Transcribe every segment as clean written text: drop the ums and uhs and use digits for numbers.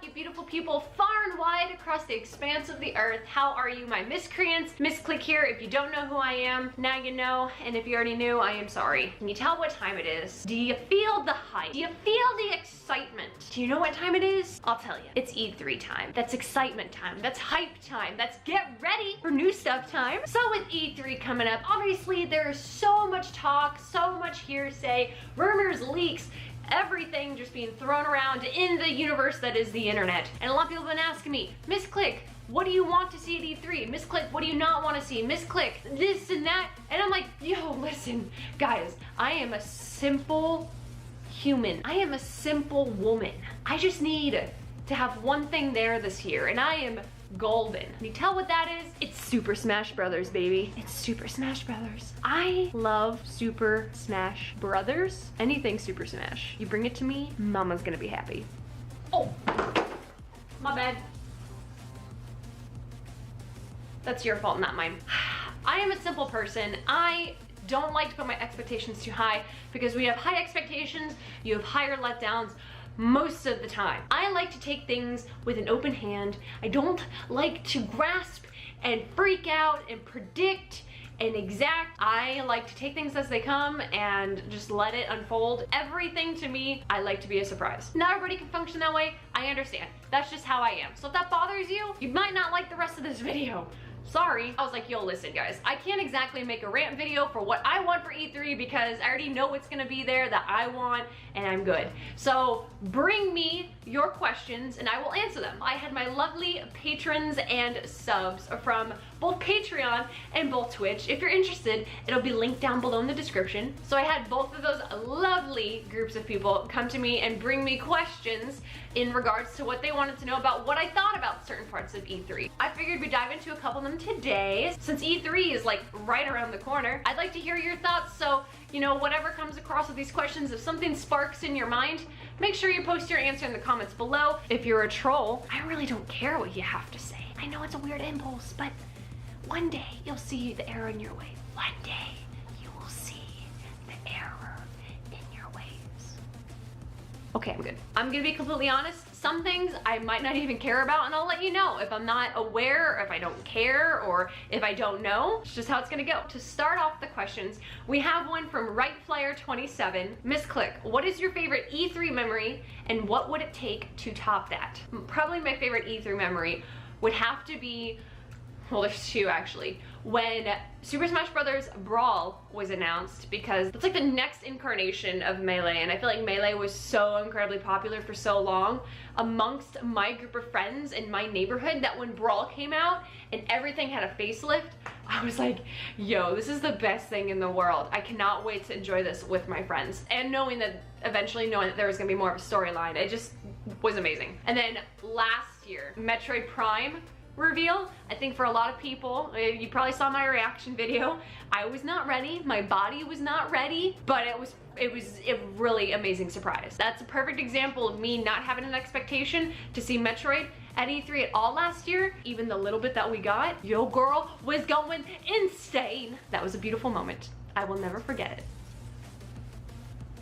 you beautiful people far and wide across the expanse of the earth? How are you, my miscreants? MissClick here. If you don't know who I am, now you know, and if you already knew, I am sorry. Can you tell what time it is? Do you feel the hype? Do you feel the excitement? Do you know what time it is? I'll tell you. It's E3 time. That's excitement time. That's hype time. That's get ready for new stuff time. So with E3 coming up, obviously there's so much talk, so much hearsay, rumors, leaks, everything just being thrown around in the universe that is the internet. And a lot of people have been asking me, MissClick, what do you want to see at E3? MissClick, what do you not want to see? MissClick, this and that. And I'm like, yo, listen, guys, I am a simple human. I am a simple woman. I just need to have one thing there this year, and I am golden. Can you tell what that is? It's Super Smash Brothers, baby. It's Super Smash Brothers. I love Super Smash Brothers. Anything Super Smash. You bring it to me, mama's gonna be happy. Oh, my bad. That's your fault, not mine. I am a simple person. I don't like to put my expectations too high because we have high expectations, you have higher letdowns most of the time. I like to take things with an open hand. I don't like to grasp and freak out and predict and exact. I like to take things as they come and just let it unfold. Everything to me, I like to be a surprise. Not everybody can function that way. I understand. That's just how I am. So if that bothers you, you might not like the rest of this video. Sorry. I was like, yo, listen guys, I can't exactly make a rant video for what I want for E3 because I already know what's gonna be there that I want and I'm good. So bring me your questions and I will answer them. I had my lovely patrons and subs from both Patreon and both Twitch. If you're interested, it'll be linked down below in the description. So I had both of those lovely groups of people come to me and bring me questions in regards to what they wanted to know about what I thought about certain parts of E3. I figured we'd dive into a couple of them today. Since E3 is like right around the corner, I'd like to hear your thoughts. So, you know, whatever comes across with these questions, if something sparks in your mind, make sure you post your answer in the comments below. If you're a troll, I really don't care what you have to say. I know it's a weird impulse, but one day you'll see the error in your way. One day you will see the error in your ways. Okay, I'm good. I'm gonna be completely honest. Some things I might not even care about and I'll let you know if I'm not aware, or if I don't care, or if I don't know. It's just how it's gonna go. To start off the questions, we have one from RightFlyer27. MissClick, what is your favorite E3 memory and what would it take to top that? Probably my favorite E3 memory would have to be, well, there's two actually. When Super Smash Bros. Brawl was announced, because it's like the next incarnation of Melee, and I feel like Melee was so incredibly popular for so long amongst my group of friends in my neighborhood that when Brawl came out and everything had a facelift, I was like, yo, this is the best thing in the world. I cannot wait to enjoy this with my friends. And knowing that there was gonna be more of a storyline, it just was amazing. And then last year, Metroid Prime reveal. I think for a lot of people, you probably saw my reaction video. I was not ready, my body was not ready, but it was a really amazing surprise. That's a perfect example of me not having an expectation to see Metroid at E3 at all last year. Even the little bit that we got, yo girl was going insane. That was a beautiful moment. I will never forget it.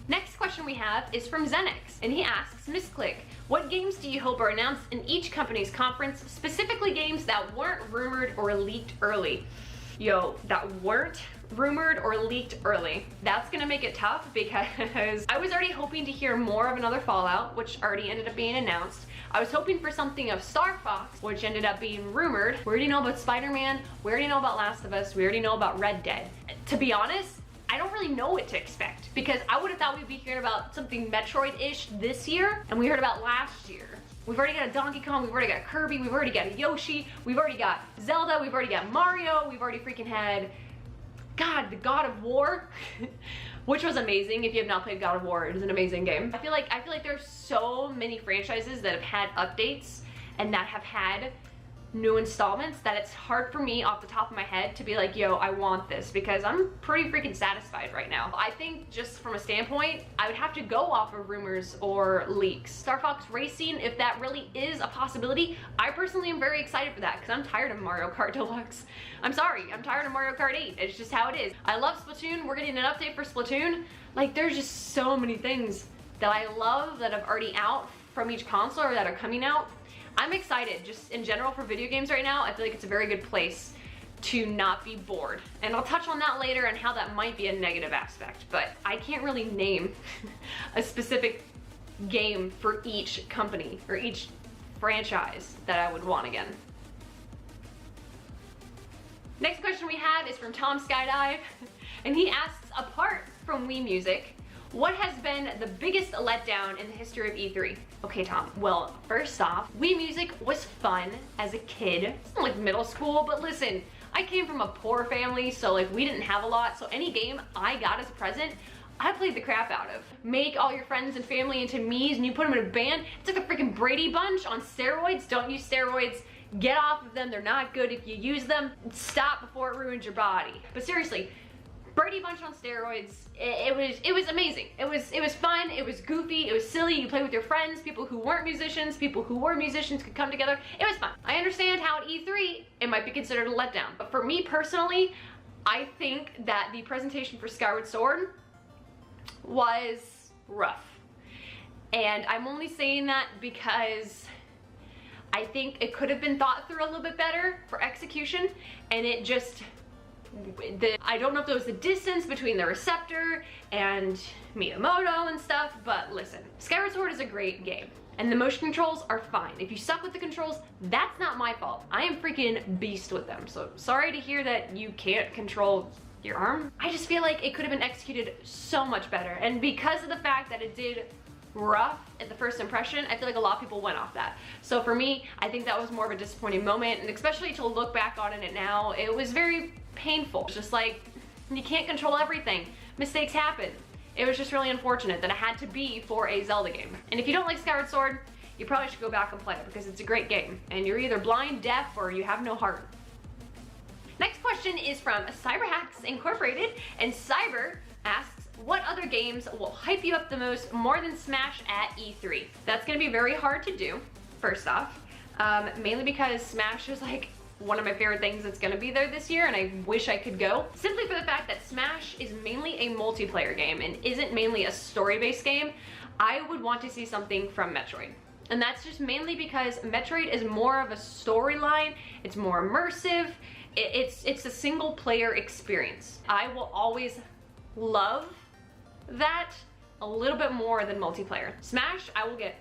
Next question we have is from Xenix, and he asks, MissClick, what games do you hope are announced in each company's conference, specifically games that weren't rumored or leaked early? Yo, that weren't rumored or leaked early. That's gonna make it tough because I was already hoping to hear more of another Fallout, which already ended up being announced. I was hoping for something of Star Fox, which ended up being rumored. We already know about Spider-Man, we already know about Last of Us, we already know about Red Dead. To be honest, I don't really know what to expect because I would have thought we'd be hearing about something Metroid-ish this year, and we heard about last year. We've already got a Donkey Kong, we've already got Kirby, we've already got a Yoshi, we've already got Zelda, we've already got Mario, we've already freaking had, God, the God of War, which was amazing. If you have not played God of War, it is an amazing game. I feel like there's so many franchises that have had updates and that have had new installments that it's hard for me off the top of my head to be like, yo, I want this, because I'm pretty freaking satisfied right now. I think just from a standpoint, I would have to go off of rumors or leaks. Star Fox Racing, if that really is a possibility, I personally am very excited for that because I'm tired of Mario Kart Deluxe. I'm sorry, I'm tired of Mario Kart 8. It's just how it is. I love Splatoon. We're getting an update for Splatoon. Like, there's just so many things that I love that have already out from each console or that are coming out, I'm excited just in general for video games right now. I feel like it's a very good place to not be bored. And I'll touch on that later and how that might be a negative aspect, but I can't really name a specific game for each company or each franchise that I would want again. Next question we have is from Tom Skydive, and he asks, apart from Wii Music, what has been the biggest letdown in the history of E3? Okay, Tom, well, first off, Wii Music was fun as a kid. It's not like middle school, but listen, I came from a poor family, so like we didn't have a lot, so any game I got as a present, I played the crap out of. Make all your friends and family into me's and you put them in a band. It's like the freaking Brady Bunch on steroids. Don't use steroids. Get off of them. They're not good if you use them. Stop before it ruins your body. But seriously, Brady Bunch on steroids, it was amazing. It was fun, it was goofy, it was silly. You play with your friends, people who weren't musicians, people who were musicians could come together. It was fun. I understand how at E3 it might be considered a letdown, but for me personally, I think that the presentation for Skyward Sword was rough. And I'm only saying that because I think it could have been thought through a little bit better for execution, and it just, I don't know if there was the distance between the receptor and Miyamoto and stuff, but listen, Skyward Sword is a great game, and the motion controls are fine. If you suck with the controls, that's not my fault. I am freaking beast with them, so sorry to hear that you can't control your arm. I just feel like it could have been executed so much better, and because of the fact that it did rough at the first impression, I feel like a lot of people went off that. So for me, I think that was more of a disappointing moment, and especially to look back on it now, it was very painful. It's just like, you can't control everything. Mistakes happen. It was just really unfortunate that it had to be for a Zelda game. And if you don't like Skyward Sword, you probably should go back and play it because it's a great game. And you're either blind, deaf, or you have no heart. Next question is from Cyberhacks Incorporated, and Cyber asks, what other games will hype you up the most more than Smash at E3? That's gonna be very hard to do, first off. Mainly because Smash is like one of my favorite things that's gonna be there this year, and I wish I could go. Simply for the fact that Smash is mainly a multiplayer game and isn't mainly a story-based game, I would want to see something from Metroid. And that's just mainly because Metroid is more of a storyline, it's more immersive, it's a single player experience. I will always love that a little bit more than multiplayer. Smash, I will get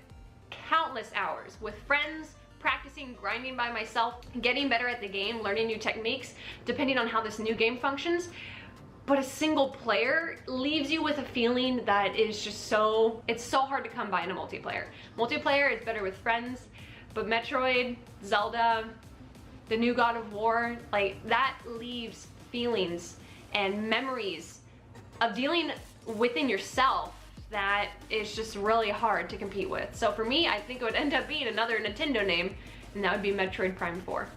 countless hours with friends, practicing, grinding by myself, getting better at the game, learning new techniques, depending on how this new game functions. But a single player leaves you with a feeling that is just it's so hard to come by in a multiplayer. Multiplayer is better with friends, but Metroid, Zelda, the new God of War, like that leaves feelings and memories of dealing within yourself that is just really hard to compete with. So for me, I think it would end up being another Nintendo name, and that would be Metroid Prime 4.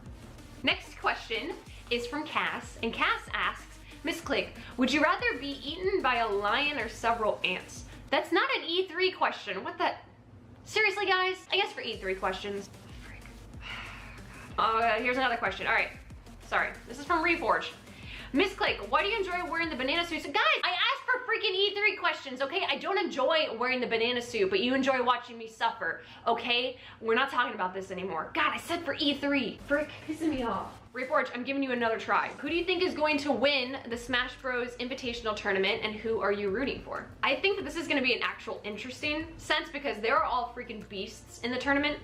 Next question is from Cass, and Cass asks, MissClick, would you rather be eaten by a lion or several ants? That's not an E3 question. What the? Seriously, guys? I guess for E3 questions. Frick. Oh, here's another question. All right. Sorry. This is from Reforge. MissClick, why do you enjoy wearing the banana suit? So guys, I asked for freaking E3 questions, okay? I don't enjoy wearing the banana suit, but you enjoy watching me suffer, okay? We're not talking about this anymore. God, I said for E3. Frick, pissing me off. Reforge, I'm giving you another try. Who do you think is going to win the Smash Bros. Invitational Tournament, and who are you rooting for? I think that this is gonna be an actual interesting sense because they're all freaking beasts in the tournament.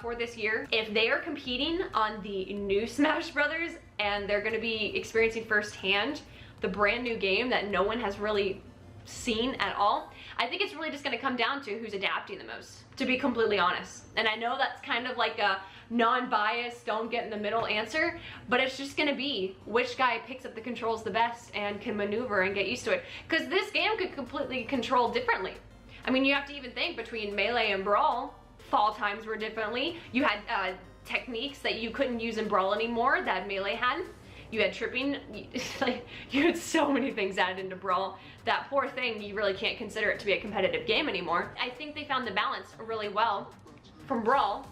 For this year. If they are competing on the new Smash Brothers and they're gonna be experiencing firsthand the brand new game that no one has really seen at all, I think it's really just gonna come down to who's adapting the most, to be completely honest. And I know that's kind of like a non-biased, don't get in the middle answer, but it's just gonna be which guy picks up the controls the best and can maneuver and get used to it. Because this game could completely control differently. I mean, you have to even think between Melee and Brawl, fall times were differently. You had techniques that you couldn't use in Brawl anymore that Melee had. You had tripping, you had so many things added into Brawl. That poor thing, you really can't consider it to be a competitive game anymore. I think they found the balance really well from Brawl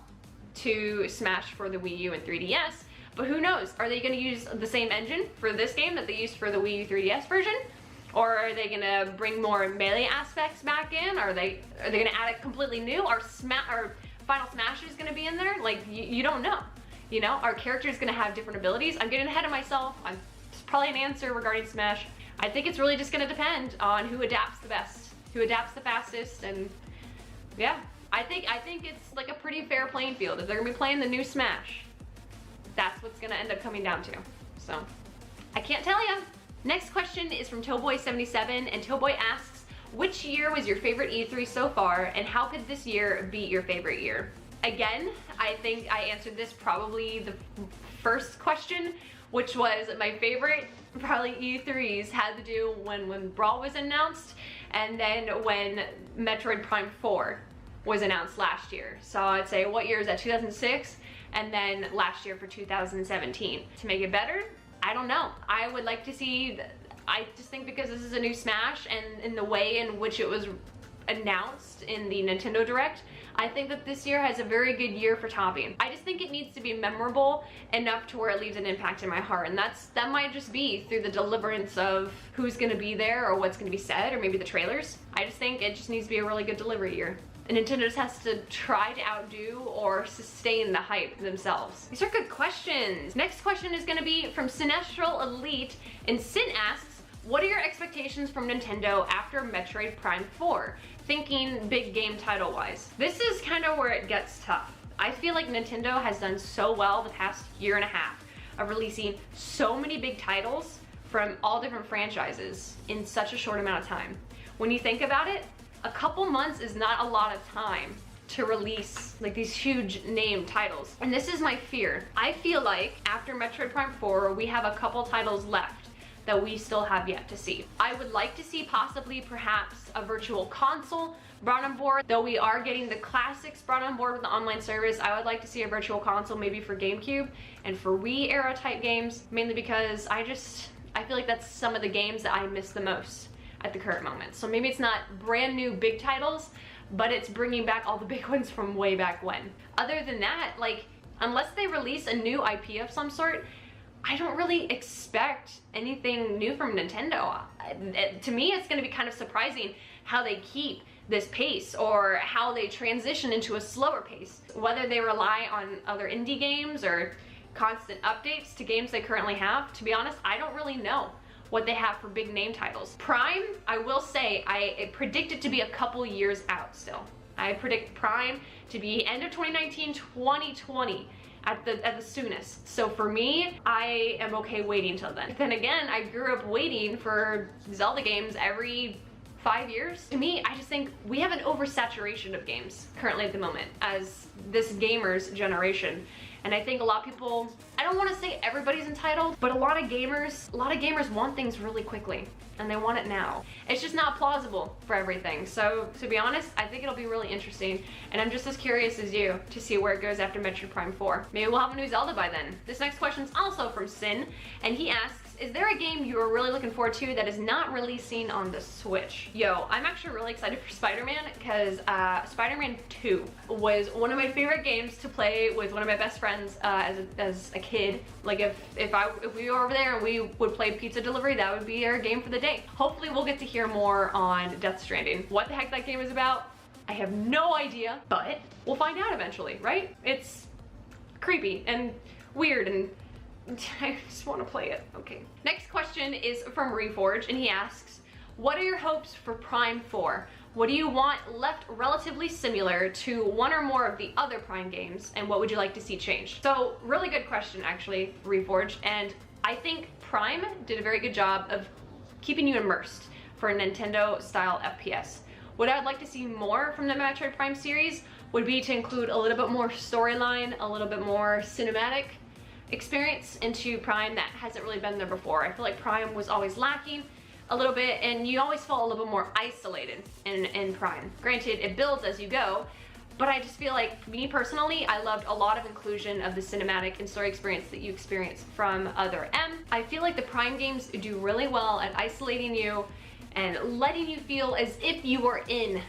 to Smash for the Wii U and 3DS, but who knows? Are they gonna use the same engine for this game that they used for the Wii U 3DS version? Or are they gonna bring more melee aspects back in? Are they gonna add it completely new? Are Final Smashers gonna be in there? Like, you don't know. You know, our character's gonna have different abilities. I'm getting ahead of myself. It's probably an answer regarding Smash. I think it's really just gonna depend on who adapts the best, who adapts the fastest, and yeah. I think it's like a pretty fair playing field. If they're gonna be playing the new Smash, that's what's gonna end up coming down to. So, I can't tell ya. Next question is from Towboy77, and Towboy asks, which year was your favorite E3 so far, and how could this year be your favorite year? Again, I think I answered this probably the first question, which was my favorite probably E3s had to do when Brawl was announced, and then when Metroid Prime 4 was announced last year. So I'd say, what year is that, 2006? And then last year for 2017. To make it better, I don't know. I would like to see, I just think because this is a new Smash and in the way in which it was announced in the Nintendo Direct, I think that this year has a very good year for topping. I just think it needs to be memorable enough to where it leaves an impact in my heart, and that might just be through the deliverance of who's gonna be there or what's gonna be said, or maybe the trailers. I just think it just needs to be a really good delivery year. And Nintendo just has to try to outdo or sustain the hype themselves. These are good questions. Next question is gonna be from Sinestral Elite, and Sin asks, what are your expectations from Nintendo after Metroid Prime 4? Thinking big game title wise. This is kind of where it gets tough. I feel like Nintendo has done so well the past year and a half of releasing so many big titles from all different franchises in such a short amount of time. When you think about it, a couple months is not a lot of time to release like these huge name titles. And this is my fear. I feel like after Metroid Prime 4, we have a couple titles left that we still have yet to see. I would like to see possibly perhaps a virtual console brought on board. Though we are getting the classics brought on board with the online service, I would like to see a virtual console maybe for GameCube and for Wii era type games, mainly because I feel like that's some of the games that I miss the most at the current moment. So maybe it's not brand new big titles, but it's bringing back all the big ones from way back when. Other than that, like, unless they release a new IP of some sort, I don't really expect anything new from Nintendo. To me, it's gonna be kind of surprising how they keep this pace or how they transition into a slower pace. Whether they rely on other indie games or constant updates to games they currently have, to be honest, I don't really know what they have for big name titles. Prime, I will say, I predict it to be a couple years out still. I predict Prime to be end of 2019, 2020 at the soonest. So for me, I am okay waiting till then. Then again, I grew up waiting for Zelda games every 5 years. To me, I just think we have an oversaturation of games currently at the moment as this gamers generation. And I think a lot of people, I don't want to say everybody's entitled, but a lot of gamers want things really quickly and they want it now. It's just not plausible for everything. So to be honest, I think it'll be really interesting, and I'm just as curious as you to see where it goes after Metroid Prime 4. Maybe we'll have a new Zelda by then. This next question is also from Sin, and he asks, is there a game you are really looking forward to that is not releasing on the Switch? Yo, I'm actually really excited for Spider-Man because Spider-Man 2 was one of my favorite games to play with one of my best friends as a kid. Like if we were over there and we would play pizza delivery, that would be our game for the day. Hopefully we'll get to hear more on Death Stranding. What the heck that game is about, I have no idea, but we'll find out eventually, right? It's creepy and weird and I just want to play it. Okay. Next question is from Reforge, and he asks, what are your hopes for Prime 4? What do you want left relatively similar to one or more of the other Prime games, and what would you like to see changed? So, really good question actually, Reforge, and I think Prime did a very good job of keeping you immersed for a Nintendo style FPS. What I'd like to see more from the Metroid Prime series would be to include a little bit more storyline, a little bit more cinematic experience into Prime that hasn't really been there before. I feel like Prime was always lacking a little bit, and you always felt a little bit more isolated in Prime. Granted, it builds as you go, but I just feel like, me personally, I loved a lot of inclusion of the cinematic and story experience that you experience from Other M. I feel like the Prime games do really well at isolating you and letting you feel as if you were in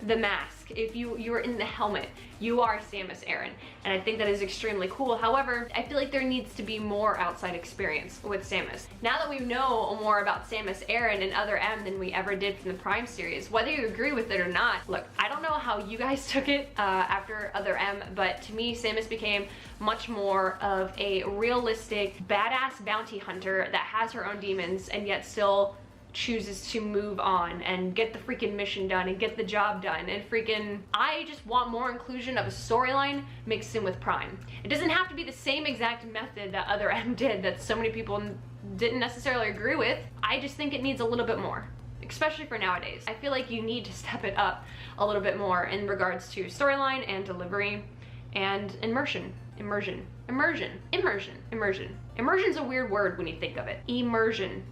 the mask ask if you are in the helmet, you are Samus Aran, and I think that is extremely cool. However, I feel like there needs to be more outside experience with Samus. Now that we know more about Samus Aran and Other M than we ever did from the Prime series, whether you agree with it or not, look, I don't know how you guys took it after Other M, but to me, Samus became much more of a realistic, badass bounty hunter that has her own demons and yet still chooses to move on and get the freaking mission done and get the job done, and freaking, I just want more inclusion of a storyline mixed in with Prime. It doesn't have to be the same exact method that Other M did that so many people didn't necessarily agree with. I just think it needs a little bit more, especially for nowadays. I feel like you need to step it up a little bit more in regards to storyline and delivery and immersion. Immersion's a weird word when you think of it. Immersion.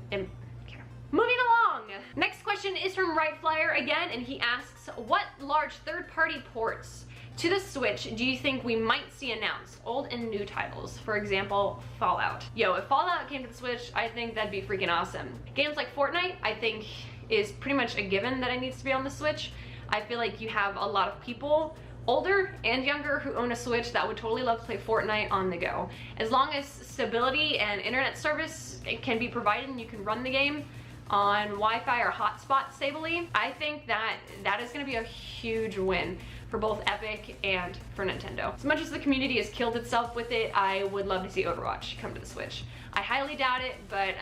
Moving along! Next question is from Right Flyer again, and he asks, what large third-party ports to the Switch do you think we might see announced? Old and new titles. For example, Fallout. Yo, if Fallout came to the Switch, I think that'd be freaking awesome. Games like Fortnite, I think, is pretty much a given that it needs to be on the Switch. I feel like you have a lot of people, older and younger, who own a Switch that would totally love to play Fortnite on the go. As long as stability and internet service can be provided and you can run the game on Wi-Fi or hotspot stably, I think that is going to be a huge win for both Epic and for Nintendo. As much as the community has killed itself with it, I would love to see Overwatch come to the Switch. I highly doubt it, but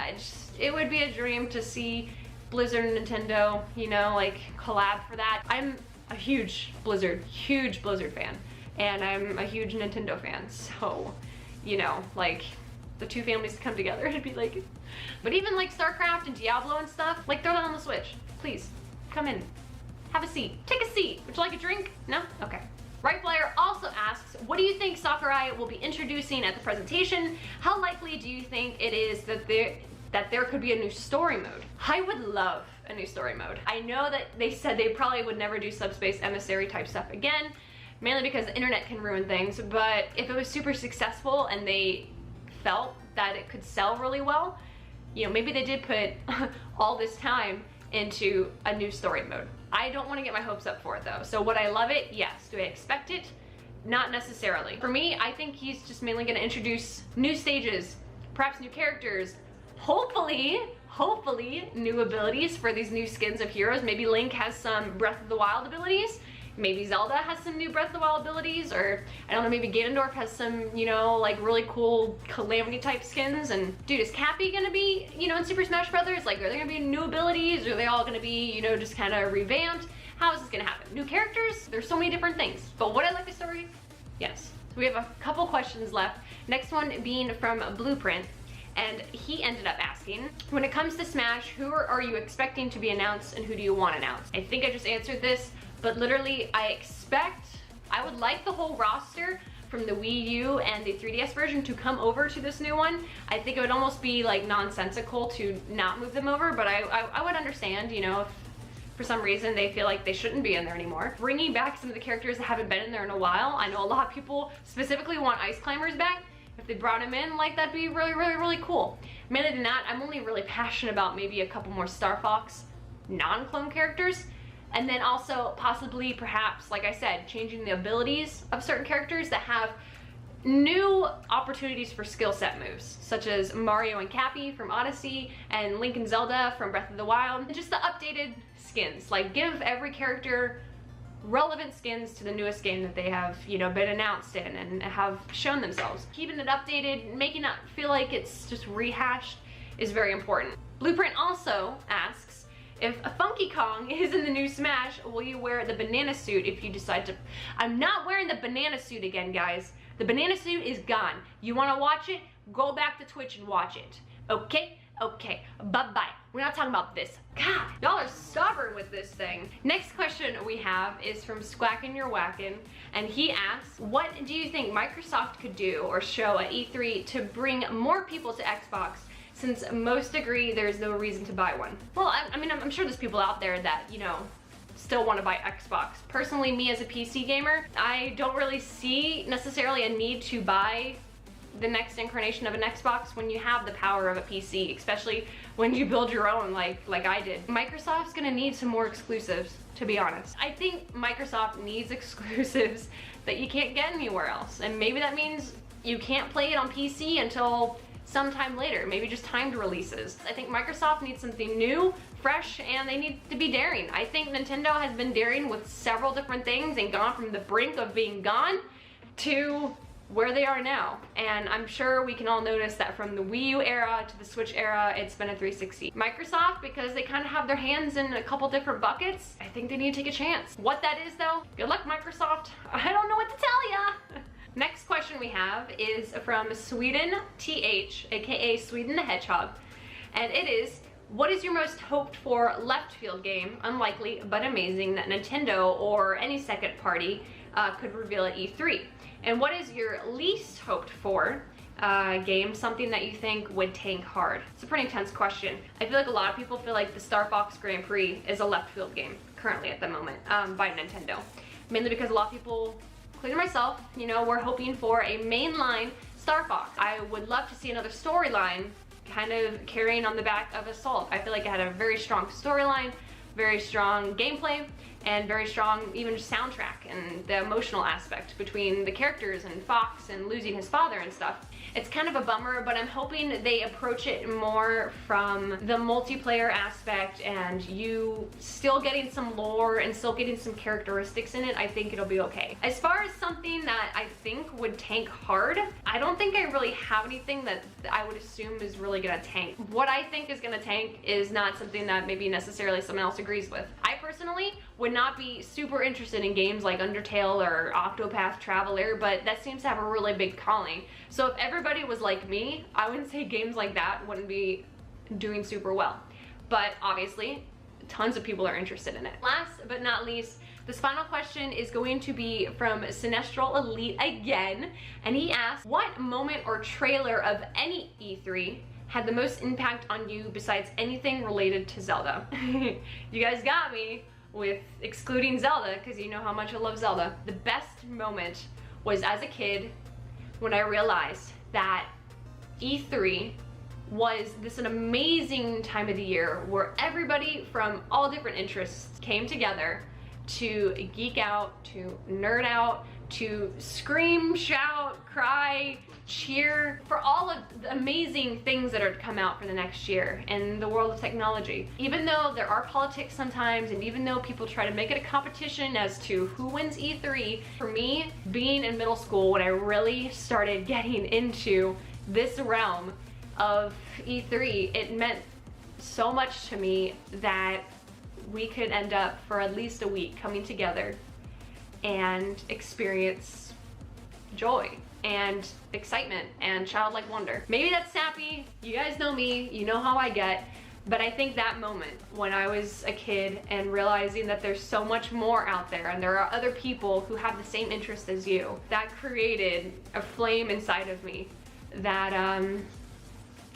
it would be a dream to see Blizzard and Nintendo, you know, like collab for that. I'm a huge Blizzard fan, and I'm a huge Nintendo fan, so, you know, like, the two families come together, it'd be like, but even like StarCraft and Diablo and stuff, like, throw that on the Switch, please. Come in, have a seat, take a seat. Would you like a drink? No? Okay. Right Flyer also asks, what do you think Sakurai will be introducing at the presentation? How likely do you think it is that there could be a new story mode? I would love a new story mode. I know that they said they probably would never do subspace emissary type stuff again, mainly because the internet can ruin things, but if it was super successful and they felt that it could sell really well, you know, maybe they did put all this time into a new story mode. I don't want to get my hopes up for it though. So would I love it? Yes. Do I expect it? Not necessarily. For me, I think he's just mainly going to introduce new stages, perhaps new characters, hopefully new abilities for these new skins of heroes. Maybe Link has some Breath of the Wild abilities. Maybe Zelda has some new Breath of the Wild abilities, or I don't know, maybe Ganondorf has some, you know, like really cool Calamity type skins. And dude, is Cappy gonna be, you know, in Super Smash Brothers? Like, are there gonna be new abilities? Are they all gonna be, you know, just kind of revamped? How is this gonna happen? New characters? There's so many different things. But would I like the story? Yes. So we have a couple questions left. Next one being from Blueprint. And he ended up asking, when it comes to Smash, who are you expecting to be announced and who do you want announced? I think I just answered this, but literally I would like the whole roster from the Wii U and the 3DS version to come over to this new one. I think it would almost be like nonsensical to not move them over, but I would understand, you know, if for some reason they feel like they shouldn't be in there anymore. Bringing back some of the characters that haven't been in there in a while. I know a lot of people specifically want Ice Climbers back. If they brought him in, like, that'd be really cool. Mainly than that, I'm only really passionate about maybe a couple more Star Fox non-clone characters. And then also possibly, perhaps, like I said, changing the abilities of certain characters that have new opportunities for skill set moves, such as Mario and Cappy from Odyssey and Link and Zelda from Breath of the Wild. And just the updated skins. Like, give every character relevant skins to the newest game that they have, you know, been announced in and have shown themselves. Keeping it updated, making it feel like it's just rehashed is very important. Blueprint also asks, if a Funky Kong is in the new Smash, will you wear the banana suit if you decide to? I'm not wearing the banana suit again, guys. The banana suit is gone. You wanna watch it? Go back to Twitch and watch it. Okay? Okay, bye-bye. We're not talking about this. God, y'all are stubborn with this thing. Next question we have is from Squackin' Your Whackin', and he asks, what do you think Microsoft could do or show at E3 to bring more people to Xbox, since most agree there's no reason to buy one? Well, I mean, I'm sure there's people out there that, you know, still want to buy Xbox. Personally, me as a PC gamer, I don't really see necessarily a need to buy the next incarnation of an Xbox when you have the power of a PC, especially when you build your own like I did. Microsoft's gonna need some more exclusives, to be honest. I think Microsoft needs exclusives that you can't get anywhere else, and maybe that means you can't play it on PC until sometime later, maybe just timed releases. I think Microsoft needs something new, fresh, and they need to be daring. I think Nintendo has been daring with several different things and gone from the brink of being gone to where they are now. And I'm sure we can all notice that from the Wii U era to the Switch era, it's been a 360. Microsoft, because they kind of have their hands in a couple different buckets, I think they need to take a chance. What that is though, good luck Microsoft. I don't know what to tell ya. Next question we have is from Sweden TH, aka Sweden the Hedgehog, and it is, what is your most hoped for left field game, unlikely but amazing, that Nintendo or any second party could reveal at E3? And what is your least hoped for game, something that you think would tank hard? It's a pretty intense question. I feel like a lot of people feel like the Star Fox Grand Prix is a left field game currently at the moment by Nintendo. Mainly because a lot of people, including myself, you know, we're hoping for a mainline Star Fox. I would love to see another storyline kind of carrying on the back of Assault. I feel like it had a very strong storyline, very strong gameplay, and very strong even soundtrack and the emotional aspect between the characters and Fox and losing his father and stuff. It's kind of a bummer, but I'm hoping they approach it more from the multiplayer aspect and you still getting some lore and still getting some characteristics in it. I think it'll be okay. As far as something that I think would tank hard, I don't think I really have anything that I would assume is really gonna tank. What I think is gonna tank is not something that maybe necessarily someone else agrees with. I personally would not be super interested in games like Undertale or Octopath Traveler, but that seems to have a really big calling. So if everybody was like me, I wouldn't say games like that wouldn't be doing super well. But obviously, tons of people are interested in it. Last but not least, this final question is going to be from Sinestral Elite again, and he asks, what moment or trailer of any E3 had the most impact on you besides anything related to Zelda? You guys got me with excluding Zelda, because you know how much I love Zelda. The best moment was as a kid when I realized that E3 was an amazing time of the year where everybody from all different interests came together to geek out, to nerd out, to scream, shout, cry, cheer for all of the amazing things that are to come out for the next year in the world of technology. Even though there are politics sometimes, and even though people try to make it a competition as to who wins E3, for me, being in middle school when I really started getting into this realm of E3, it meant so much to me that we could end up for at least a week coming together and experience joy and excitement and childlike wonder. Maybe that's sappy, you guys know me, you know how I get, but I think that moment when I was a kid and realizing that there's so much more out there and there are other people who have the same interest as you, that created a flame inside of me that I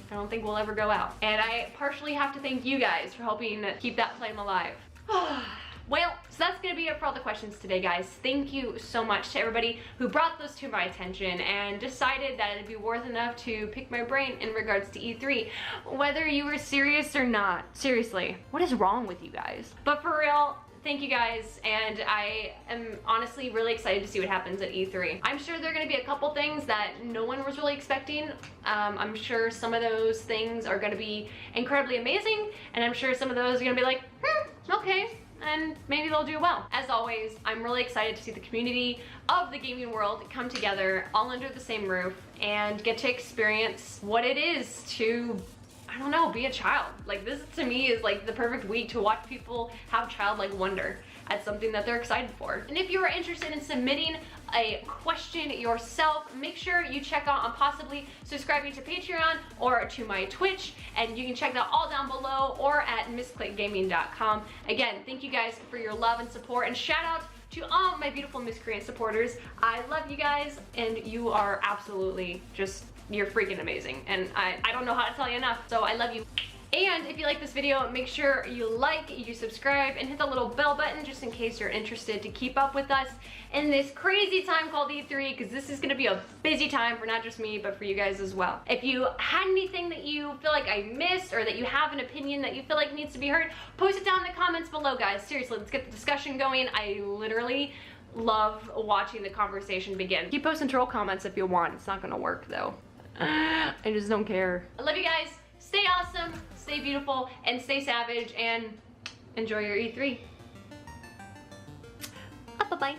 don't think will ever go out. And I partially have to thank you guys for helping keep that flame alive. Well, so that's gonna be it for all the questions today, guys. Thank you so much to everybody who brought those to my attention and decided that it'd be worth enough to pick my brain in regards to E3, whether you were serious or not. Seriously, what is wrong with you guys? But for real, thank you guys, and I am honestly really excited to see what happens at E3. I'm sure there are gonna be a couple things that no one was really expecting. I'm sure some of those things are gonna be incredibly amazing, and I'm sure some of those are gonna be like, okay, and maybe they'll do well. As always, I'm really excited to see the community of the gaming world come together all under the same roof and get to experience what it is to, I don't know, be a child. Like, this to me is like the perfect week to watch people have childlike wonder at something that they're excited for. And if you are interested in submitting a question yourself, make sure you check out on possibly subscribing to Patreon or to my Twitch, and you can check that all down below or at MissClickGaming.com. Again, thank you guys for your love and support, and shout out to all my beautiful Miscreant supporters. I love you guys, and you are absolutely just, you're freaking amazing. And I don't know how to tell you enough, so I love you. And if you like this video, make sure you like, you subscribe, and hit the little bell button just in case you're interested to keep up with us in this crazy time called E3, because this is gonna be a busy time for not just me, but for you guys as well. If you had anything that you feel like I missed, or that you have an opinion that you feel like needs to be heard, post it down in the comments below, guys. Seriously, let's get the discussion going. I literally love watching the conversation begin. Keep posting troll comments if you want. It's not gonna work though. I just don't care. I love you guys. Stay awesome, stay beautiful, and stay savage, and enjoy your E3. Bye-bye.